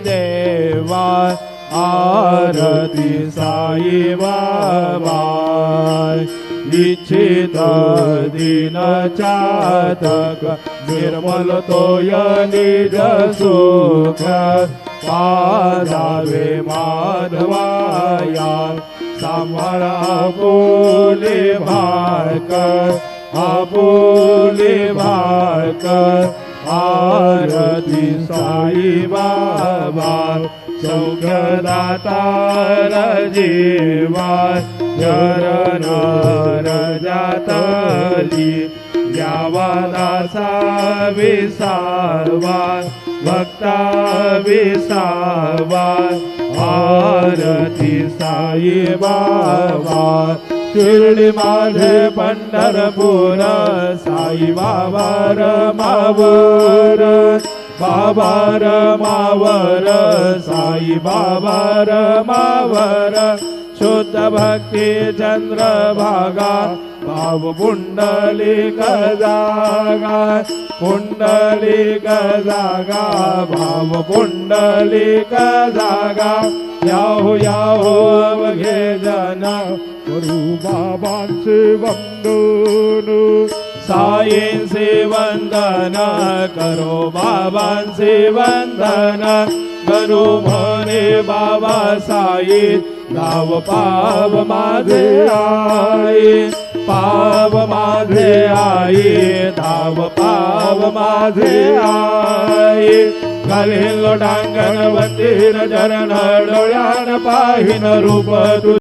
देवा आरती साई बाबा इच्छित दीन चातक निर्मल तोय निज सुख पादावे माधवाया सांभाळ आपुले भाकर आरती साई बाबा सौख्यदातार जीवा चरण रजातली यावा दासा विसावा भक्ता विसावा आरती साई बाबा शिर्डी माझे पंढरपूर साई बाबा रमावर बाबा रमावर साई बाबा रमावर शुद्ध भक्ती चंद्रभागा भाव पुंडलिक जागा भाव पुंडलिक जागा याहो याहो अवघे जना करू बाबांचे वंदन साईंचे वंदन करो बाबांचे वंदन करू म्हणे बाबा साई नाव पाव माझे आई पाव माझे आई धाव पाव माझे आई घालील लोटांगण वतीर चरण डोळ्यान पाहिन रूप